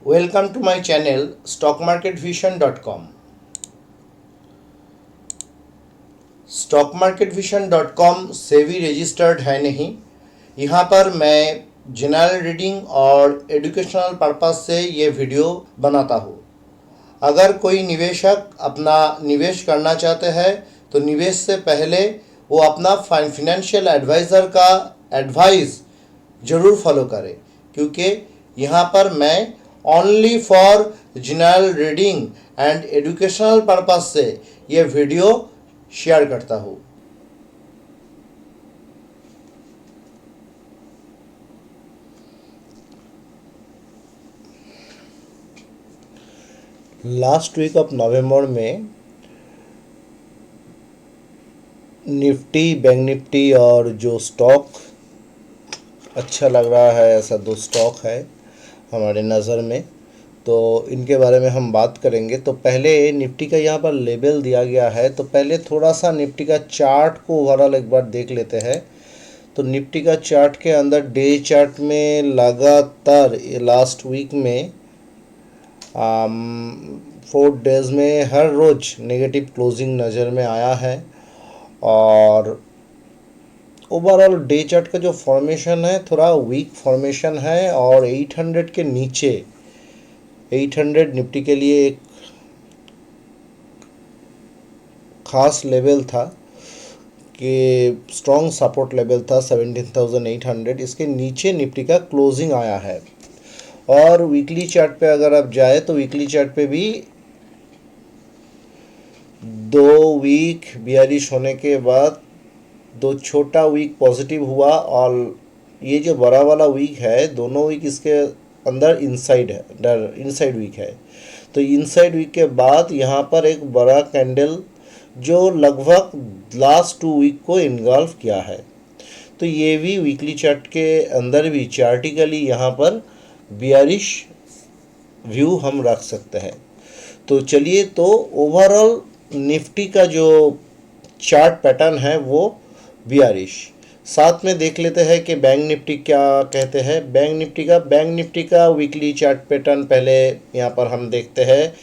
Welcome to my channel stockmarketvision.com. stockmarketvision.com SEBI registered है नहीं। यहाँ पर मैं जनरल रीडिंग और एजुकेशनल पर्पस से ये वीडियो बनाता हूँ। अगर कोई निवेशक अपना निवेश करना चाहते हैं तो निवेश से पहले वो अपना फाइनेंशियल एडवाइज़र का एडवाइस ज़रूर फॉलो करें, क्योंकि यहाँ पर मैं only for general reading and educational purpose से ये वीडियो शेयर करता हूँ। लास्ट वीक ऑफ नवंबर में निफ्टी, बैंक निफ्टी और जो स्टॉक अच्छा लग रहा है, ऐसा दो स्टॉक है हमारे नज़र में, तो इनके बारे में हम बात करेंगे। तो पहले निफ्टी का यहाँ पर लेवल दिया गया है, तो पहले थोड़ा सा निफ्टी का चार्ट को ओवरऑल एक बार देख लेते हैं। तो निफ्टी का चार्ट के अंदर डे चार्ट में लगातार लास्ट वीक में 4 डेज़ में हर रोज़ नेगेटिव क्लोजिंग नज़र में आया है। और ओवरऑल डे चार्ट का जो फॉर्मेशन है थोड़ा वीक फॉर्मेशन है, और 800 के नीचे 800 निफ्टी के लिए एक खास लेवल था कि स्ट्रॉन्ग सपोर्ट लेवल था 17,800। इसके नीचे निफ्टी का क्लोजिंग आया है। और वीकली चार्ट पे अगर आप जाए तो वीकली चार्ट पे भी 2 वीक बियरिश होने के बाद 2 छोटा वीक पॉजिटिव हुआ, और ये जो बड़ा वाला वीक है दोनों वीक इसके अंदर इनसाइड वीक है। तो इनसाइड वीक के बाद यहाँ पर एक बड़ा कैंडल जो लगभग लास्ट 2 वीक को इन्गल्फ किया है। तो ये भी वीकली चार्ट के अंदर भी चार्टिकली यहाँ पर बियरिश व्यू हम रख सकते हैं। तो चलिए, तो ओवरऑल निफ्टी का जो चार्ट पैटर्न है वो बियरिश। साथ में देख लेते हैं कि बैंक निफ्टी क्या कहते हैं। बैंक निफ्टी का वीकली चार्ट पैटर्न पहले यहाँ पर हम देखते हैं।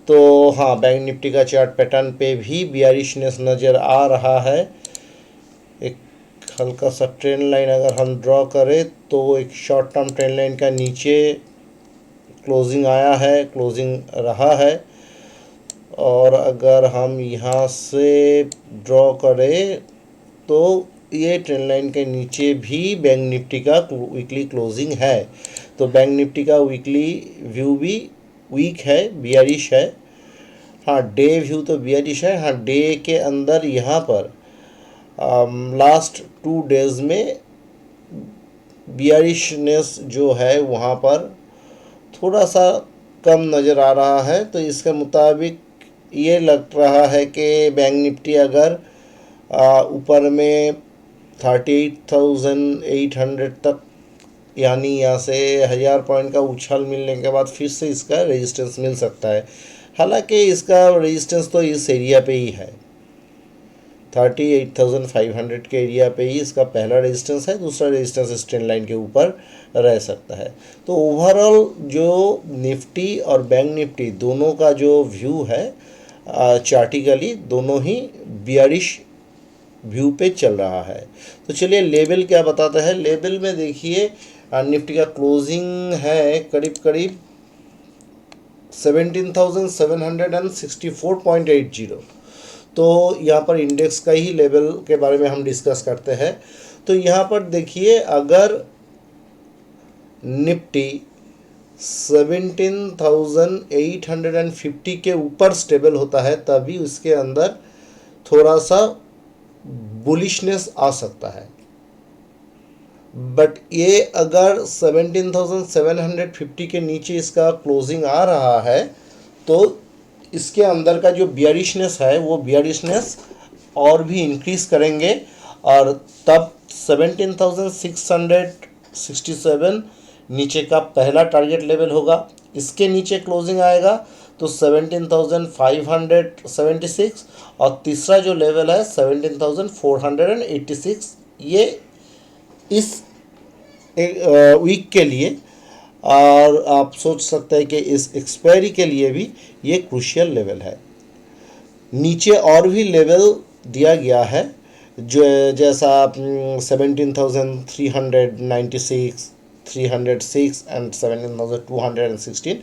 तो हाँ, बैंक निफ्टी का चार्ट पैटर्न पे भी बियरिशनेस नज़र आ रहा है। एक हल्का सा ट्रेंड लाइन अगर हम ड्रॉ करें तो एक शॉर्ट टर्म ट्रेंड लाइन का नीचे क्लोजिंग आया है, क्लोजिंग रहा है। और अगर हम यहाँ से ड्रॉ करें तो ये ट्रेंड लाइन के नीचे भी बैंक निफ्टी का वीकली क्लोजिंग है। तो बैंक निफ्टी का वीकली व्यू भी वीक है, बियरिश है। हाँ, डे व्यू तो बियरिश है। हाँ, डे के अंदर यहाँ पर लास्ट 2 डेज़ में बियरिशनेस जो है वहाँ पर थोड़ा सा कम नज़र आ रहा है। तो इसके मुताबिक ये लग रहा है कि बैंक निफ्टी अगर ऊपर में 38,800 तक, यानी यहाँ से 1000 पॉइंट का उछाल मिलने के बाद फिर से इसका रेजिस्टेंस मिल सकता है। हालांकि इसका रेजिस्टेंस तो इस एरिया पे ही है, 38,500 के एरिया पे ही इसका पहला रेजिस्टेंस है। दूसरा रेजिस्टेंस इस ट्रेंड लाइन के ऊपर रह सकता है। तो ओवरऑल जो निफ्टी और बैंक निफ्टी दोनों का जो व्यू है चार्टिकली दोनों ही बियरिश व्यू पे चल रहा है। तो चलिए लेवल क्या बताता है। लेवल में देखिए निफ्टी का क्लोजिंग है करीब करीब 17,764.80। तो यहाँ पर इंडेक्स का ही लेवल के बारे में हम डिस्कस करते हैं। तो यहाँ पर देखिए, अगर निफ्टी 17,850 के ऊपर स्टेबल होता है तभी उसके अंदर थोड़ा सा बुलिशनेस आ सकता है। बट ये अगर 17,750 के नीचे इसका क्लोजिंग आ रहा है तो इसके अंदर का जो बियरिशनेस है वो बियरिशनेस और भी इंक्रीज करेंगे, और तब 17,667 नीचे का पहला टारगेट लेवल होगा। इसके नीचे क्लोजिंग आएगा तो 17,576, और तीसरा जो लेवल है 17,486। ये इस वीक के लिए और आप सोच सकते हैं कि इस एक्सपायरी के लिए भी ये क्रूशियल लेवल है। नीचे और भी लेवल दिया गया है जो जैसा 17,396, 306 एंड 17,216।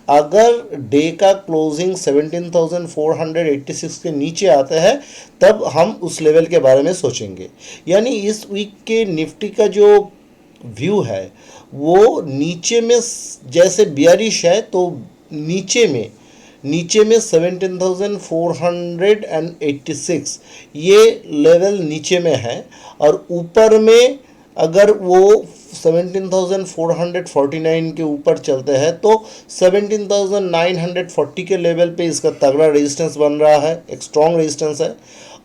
अगर डे का क्लोजिंग 17,486 के नीचे आता है तब हम उस लेवल के बारे में सोचेंगे। यानी इस वीक के निफ्टी का जो व्यू है वो नीचे में जैसे बियरिश है तो नीचे में 17,486 ये लेवल नीचे में है, और ऊपर में अगर वो 17,449 के ऊपर चलते हैं तो 17,940 के लेवल पे इसका तगड़ा रेजिस्टेंस बन रहा है, एक स्ट्रॉन्ग रेजिस्टेंस है।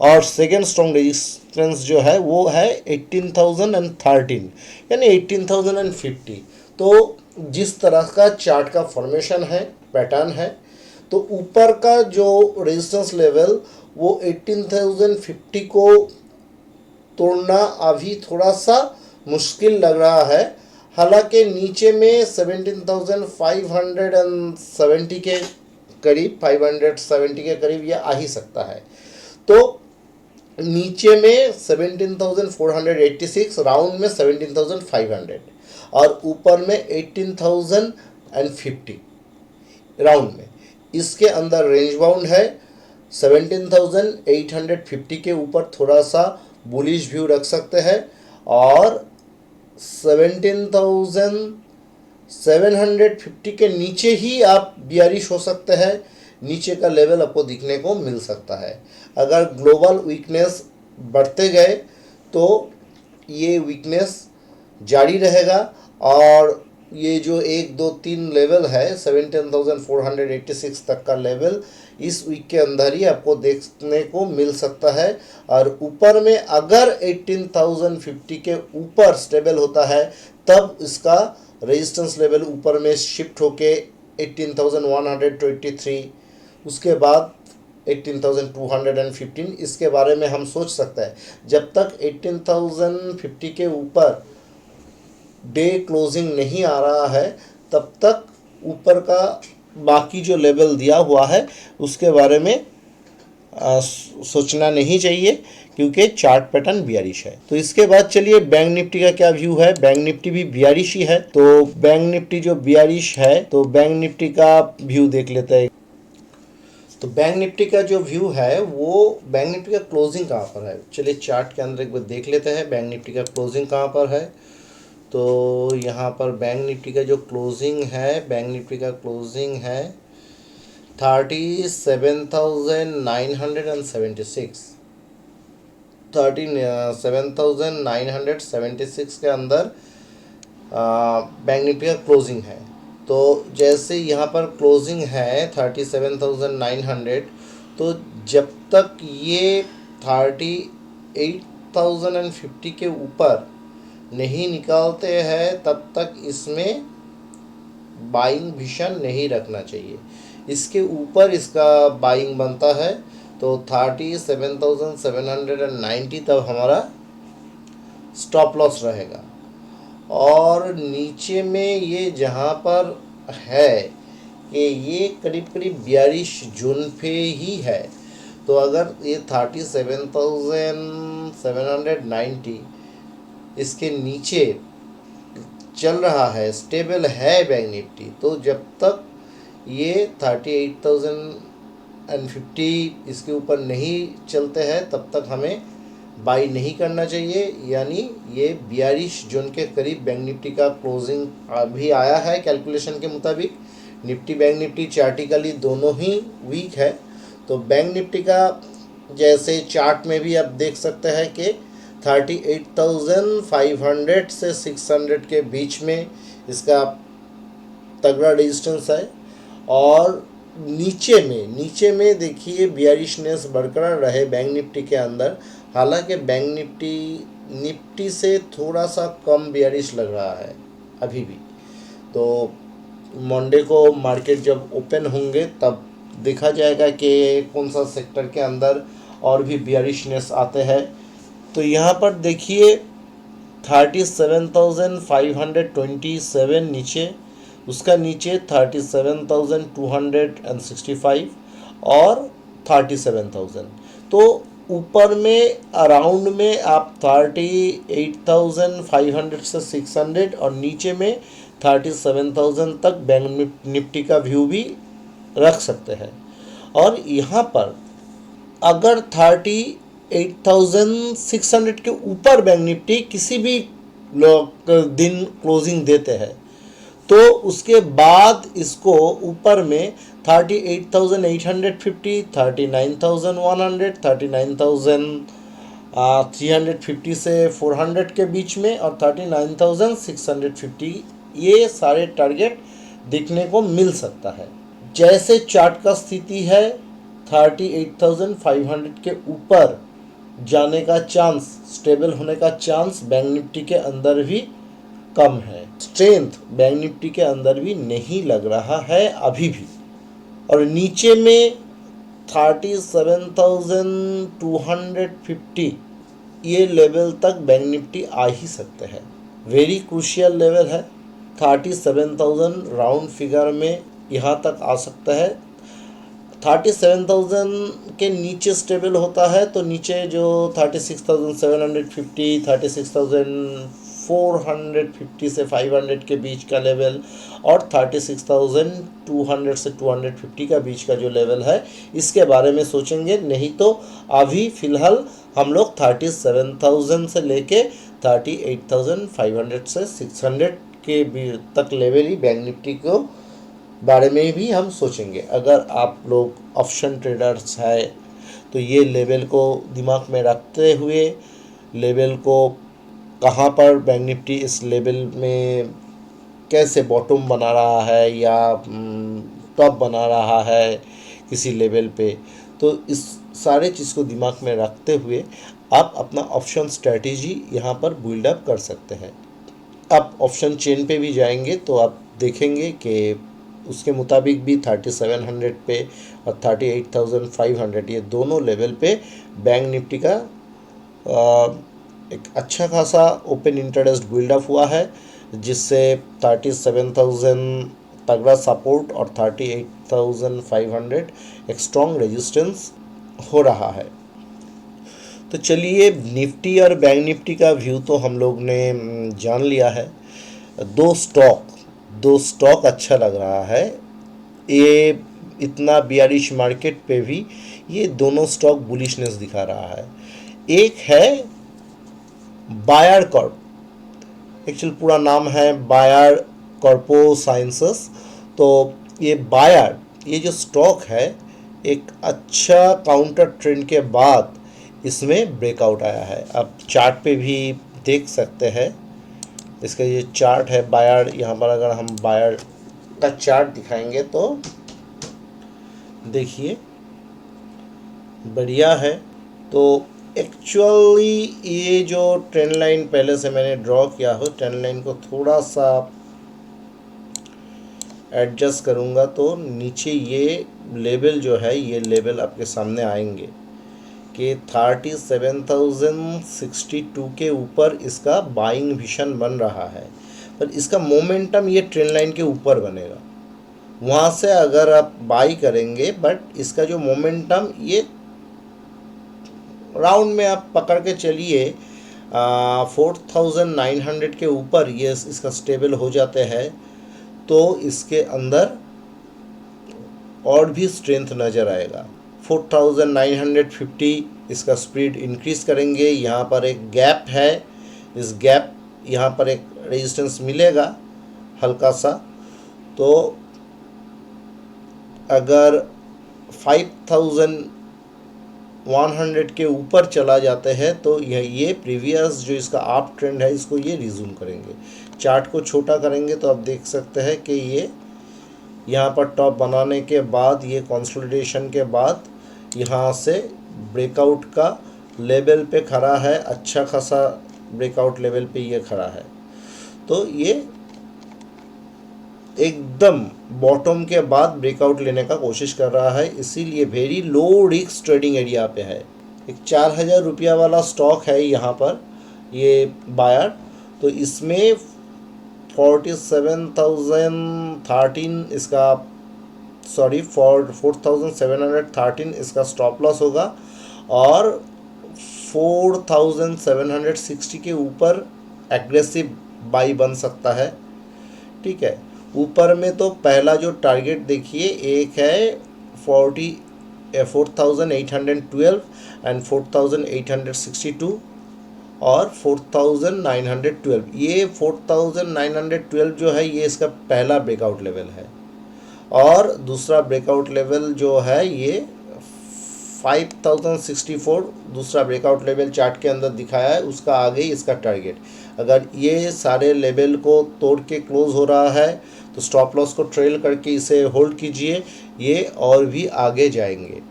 और सेकेंड स्ट्रॉन्ग रेजिस्टेंस जो है वो है 18,013 यानी 18,050। तो जिस तरह का चार्ट का फॉर्मेशन है, पैटर्न है, तो ऊपर का जो रेजिस्टेंस लेवल वो 18,050 को तोड़ना अभी थोड़ा सा मुश्किल लग रहा है। हालांकि नीचे में 17,570 के करीब, 570 के करीब यह आ ही सकता है। तो नीचे में 17,486, राउंड में 17,500 और ऊपर में 18,050 राउंड में। इसके अंदर रेंज बाउंड है। 17,850 के ऊपर थोड़ा सा बुलिश व्यू रख सकते हैं और 17,750 के नीचे ही आप बियरिश हो सकते हैं। नीचे का लेवल आपको दिखने को मिल सकता है। अगर ग्लोबल वीकनेस बढ़ते गए तो ये वीकनेस जारी रहेगा और ये जो 1 2 3 लेवल है 17,486 तक का लेवल इस वीक के अंदर ही आपको देखने को मिल सकता है। और ऊपर में अगर 18,050 के ऊपर स्टेबल होता है तब इसका रेजिस्टेंस लेवल ऊपर में शिफ्ट होके 18,123, उसके बाद 18,215, इसके बारे में हम सोच सकते हैं। जब तक 18,050 के ऊपर डे क्लोजिंग नहीं आ रहा है तब तक ऊपर का बाकी जो लेवल दिया हुआ है उसके बारे में सोचना नहीं चाहिए, क्योंकि चार्ट पैटर्न बियरिश है। तो इसके बाद चलिए बैंक निफ्टी का क्या व्यू है। बैंक निफ्टी भी बियरिश ही है, तो बैंक निफ्टी जो बियरिश है तो बैंक निफ्टी का व्यू देख लेते हैं। तो बैंक निफ्टी का जो व्यू है वो बैंक निफ्टी का क्लोजिंग कहाँ पर है, चलिए चार्ट के अंदर एक बार देख लेते हैं बैंक निफ्टी का क्लोजिंग कहाँ पर है। तो यहाँ पर बैंक निफ्टी का जो क्लोजिंग है, बैंक निफ्टी का क्लोजिंग है 37,976, 37,976 के अंदर बैंक निफ्टी का क्लोजिंग है। तो जैसे यहाँ पर क्लोजिंग है 37,900, तो जब तक ये 38,050 के ऊपर नहीं निकालते हैं तब तक इसमें बाइंग विजन नहीं रखना चाहिए। इसके ऊपर इसका बाइंग बनता है तो 37,790 तब हमारा स्टॉप लॉस रहेगा। और नीचे में ये जहाँ पर है कि ये करीब करीब 42 जून पे ही है, तो अगर ये 37,790 इसके नीचे चल रहा है, स्टेबल है बैंक निफ्टी, तो जब तक ये 38,050 इसके ऊपर नहीं चलते हैं तब तक हमें बाई नहीं करना चाहिए। यानी ये 42 जून के करीब बैंक निफ्टी का क्लोजिंग अभी आया है कैलकुलेशन के मुताबिक। निफ्टी बैंक निफ्टी चार्टिकली दोनों ही वीक है। तो बैंक निफ्टी का जैसे चार्ट में भी आप देख सकते हैं कि 38,500 से 600 के बीच में इसका तगड़ा रेजिस्टेंस है। और नीचे में देखिए बियरिशनेस बरकरार रहे बैंक निफ्टी के अंदर। हालांकि बैंक निफ्टी से थोड़ा सा कम बियरिश लग रहा है अभी भी। तो मंडे को मार्केट जब ओपन होंगे तब देखा जाएगा कि कौन सा सेक्टर के अंदर और भी बियरिशनेस आते हैं। तो यहाँ पर देखिए 37,527 नीचे, उसका नीचे 37,265 और 37,000। तो ऊपर में अराउंड में आप 38,500 से 600 और नीचे में 37,000 तक बैंक निफ्टी का व्यू भी रख सकते हैं। और यहाँ पर अगर 38,600 के ऊपर बैंक निफ्टी किसी भी दिन क्लोजिंग देते हैं तो उसके बाद इसको ऊपर में 38,850, 39,100, 39,350 से 400 के बीच में और 39,650 ये सारे टारगेट देखने को मिल सकता है। जैसे चार्ट का स्थिति है 38,500 के ऊपर जाने का चांस, स्टेबल होने का चांस बैंक निफ्टी के अंदर भी कम है। स्ट्रेंथ बैंक निफ्टी के अंदर भी नहीं लग रहा है अभी भी। और नीचे में 37,250 ये लेवल तक बैंक निफ्टी आ ही सकते हैं। वेरी क्रूशियल लेवल है। 37,000 राउंड फिगर में यहाँ तक आ सकता है। 37,000 के नीचे स्टेबल होता है तो नीचे जो 36,750, 36,450 से 500 के बीच का लेवल और 36,200 से 250 का बीच का जो लेवल है इसके बारे में सोचेंगे। नहीं तो अभी फ़िलहाल हम लोग 37,000 से लेके 38,500 से 600 के तक लेवल ही बैंक निफ्टी को बारे में भी हम सोचेंगे। अगर आप लोग ऑप्शन ट्रेडर्स है तो ये लेवल को दिमाग में रखते हुए लेवल को कहाँ पर बैंक निफ्टी इस लेवल में कैसे बॉटम बना रहा है या टॉप बना रहा है किसी लेवल पे, तो इस सारे चीज़ को दिमाग में रखते हुए आप अपना ऑप्शन स्ट्रेटेजी यहाँ पर बिल्डअप कर सकते हैं। आप ऑप्शन चेन पे भी जाएंगे तो आप देखेंगे कि उसके मुताबिक भी 3700 पे और 38,500 ये दोनों लेवल पे बैंक निफ्टी का एक अच्छा खासा ओपन इंटरेस्ट बिल्डअप हुआ है, जिससे 37,000 तगड़ा सपोर्ट और 38,500 एक स्ट्रॉन्ग रेजिस्टेंस हो रहा है। तो चलिए निफ्टी और बैंक निफ्टी का व्यू तो हम लोग ने जान लिया है। दो स्टॉक अच्छा लग रहा है। ये इतना बियरिश मार्केट पे भी ये दोनों स्टॉक बुलिशनेस दिखा रहा है। एक है बायर कॉर्प, एक्चुअल पूरा नाम है बायर कॉर्पो साइंसेस। तो ये बायर ये जो स्टॉक है एक अच्छा काउंटर ट्रेंड के बाद इसमें ब्रेकआउट आया है। आप चार्ट पे भी देख सकते हैं, इसका ये चार्ट है बायर। यहाँ पर अगर हम बायर का चार्ट दिखाएंगे तो देखिए बढ़िया है। तो एक्चुअली ये जो ट्रेंड लाइन पहले से मैंने ड्रॉ किया हो, ट्रेंड लाइन को थोड़ा सा एडजस्ट करूँगा तो नीचे ये लेवल जो है ये लेवल आपके सामने आएंगे कि 37,062 के ऊपर इसका बाइंग विजन बन रहा है। पर इसका मोमेंटम ये ट्रेंड लाइन के ऊपर बनेगा, वहाँ से अगर आप बाई करेंगे, बट इसका जो मोमेंटम ये राउंड में आप पकड़ के चलिए 4,900 के ऊपर ये इसका स्टेबल हो जाते हैं तो इसके अंदर और भी स्ट्रेंथ नज़र आएगा। 4,950 इसका स्पीड इंक्रीज करेंगे। यहाँ पर एक गैप है, इस गैप यहाँ पर एक रेजिस्टेंस मिलेगा हल्का सा। तो अगर 5,100 के ऊपर चला जाते हैं तो ये प्रीवियस जो इसका अप ट्रेंड है इसको ये रिज्यूम करेंगे। चार्ट को छोटा करेंगे तो आप देख सकते हैं कि ये यहाँ पर टॉप बनाने के बाद ये कंसोलिडेशन के बाद यहाँ से ब्रेकआउट का लेवल पे खड़ा है, अच्छा खासा ब्रेकआउट लेवल पे ये खड़ा है। तो ये एकदम बॉटम के बाद ब्रेकआउट लेने का कोशिश कर रहा है, इसीलिए very low risk trading area पे है। एक 4,000 रुपया वाला स्टॉक है यहाँ पर ये बायर। तो इसमें 47,013 इसका, सॉरी 4,713 इसका स्टॉप लॉस होगा, और 4,760 के ऊपर एग्रेसिव बाई बन सकता है। ठीक है, ऊपर में तो पहला जो टारगेट देखिए, एक है 4,812 एंड 4,862 और 4,912। ये 4,912 जो है ये इसका पहला ब्रेकआउट लेवल है, और दूसरा ब्रेकआउट लेवल जो है ये 5,064 दूसरा ब्रेकआउट लेवल चार्ट के अंदर दिखाया है, उसका आगे ही इसका टारगेट। अगर ये सारे लेवल को तोड़ के क्लोज हो रहा है तो स्टॉप लॉस को ट्रेल करके इसे होल्ड कीजिए, ये और भी आगे जाएंगे।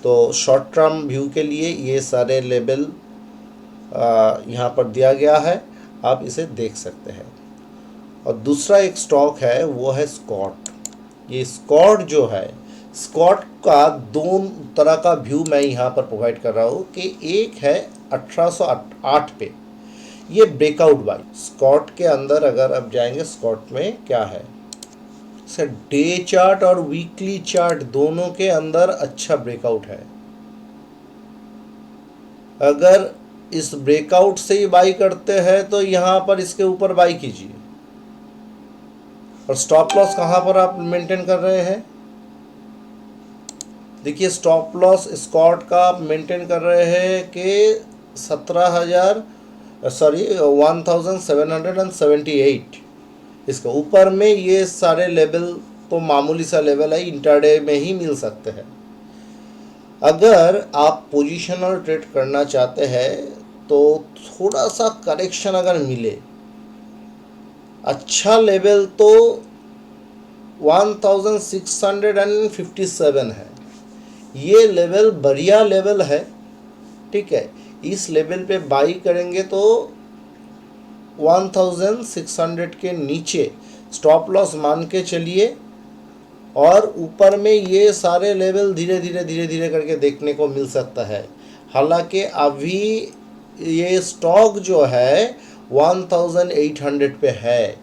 तो शॉर्ट टर्म व्यू के लिए ये सारे लेवल यहाँ पर दिया गया है, आप इसे देख सकते हैं। और दूसरा एक स्टॉक है वो है स्कॉट। ये स्कॉट जो है, स्कॉट का दो तरह का व्यू मैं यहाँ पर प्रोवाइड कर रहा हूँ कि एक है 1808 पे, ये ब्रेकआउट बाई। स्कॉट के अंदर अगर आप जाएंगे, स्कॉट में क्या है, सर डे चार्ट और वीकली चार्ट दोनों के अंदर अच्छा ब्रेकआउट है। अगर इस ब्रेकआउट से ही बाई करते हैं तो यहाँ पर इसके ऊपर बाई कीजिए। और स्टॉप लॉस कहाँ पर आप मेंटेन कर रहे हैं, देखिए स्टॉप लॉस स्कॉट का आप मेंटेन कर रहे हैं कि 1778। इसके ऊपर में ये सारे लेवल तो मामूली सा लेवल है, इंटरडे में ही मिल सकते हैं। अगर आप पोजिशनल ट्रेड करना चाहते हैं तो थोड़ा सा करेक्शन अगर मिले, अच्छा लेवल तो 1657 है, ये लेवल बढ़िया लेवल है। ठीक है, इस लेवल पे बाई करेंगे तो 1600 के नीचे स्टॉप लॉस मान के चलिए, और ऊपर में ये सारे लेवल धीरे धीरे करके देखने को मिल सकता है। हालांकि अभी ये स्टॉक जो है 1800 पे है,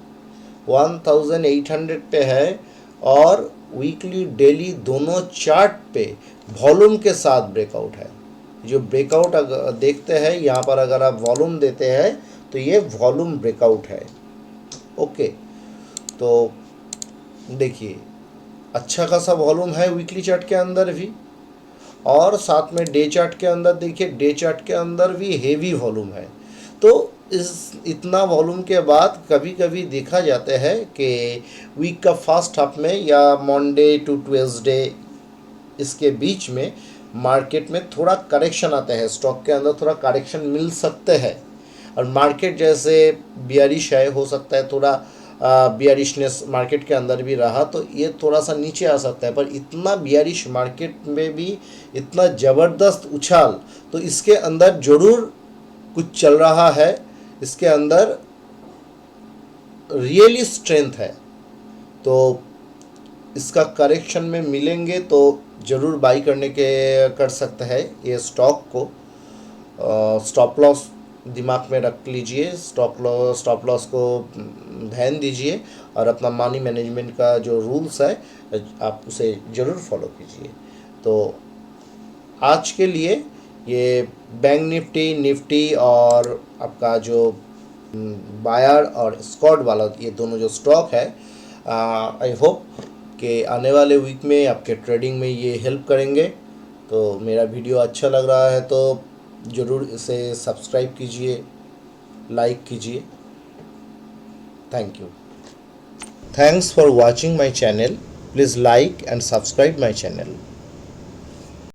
1800 पे है, और वीकली डेली दोनों चार्ट पे वॉल्यूम के साथ ब्रेकआउट है। जो ब्रेकआउट अगर देखते हैं यहाँ पर, अगर आप वॉल्यूम देते हैं तो ये वॉल्यूम ब्रेकआउट है। ओके, तो देखिए अच्छा खासा वॉल्यूम है वीकली चार्ट के अंदर भी, और साथ में डे चार्ट के अंदर देखिए, डे चार्ट के अंदर भी हेवी वॉल्यूम है। तो इस इतना वॉल्यूम के बाद कभी कभी देखा जाता है कि वीक का फर्स्ट हाफ में या मंडे टू ट्यूसडे इसके बीच में मार्केट में थोड़ा करेक्शन आता है, स्टॉक के अंदर थोड़ा करेक्शन मिल सकते हैं। और मार्केट जैसे बियरिश है, हो सकता है थोड़ा बियरिशनेस मार्केट के अंदर भी रहा तो ये थोड़ा सा नीचे आ सकता है। पर इतना बियरिश मार्केट में भी इतना ज़बरदस्त उछाल, तो इसके अंदर ज़रूर कुछ चल रहा है, इसके अंदर रियली स्ट्रेंथ है। तो इसका करेक्शन में मिलेंगे तो ज़रूर बाई करने के कर सकते हैं ये स्टॉक को। स्टॉप लॉस दिमाग में रख लीजिए, स्टॉप लॉस को ध्यान दीजिए, और अपना मनी मैनेजमेंट का जो रूल्स है आप उसे ज़रूर फॉलो कीजिए। तो आज के लिए ये बैंक निफ्टी और आपका जो बायर और स्कॉट वाला ये दोनों जो स्टॉक है, आई होप कि आने वाले वीक में आपके ट्रेडिंग में ये हेल्प करेंगे। तो मेरा वीडियो अच्छा लग रहा है तो ज़रूर इसे सब्सक्राइब कीजिए, लाइक कीजिए। Thank you. Thanks for watching my channel. Please like and subscribe my channel.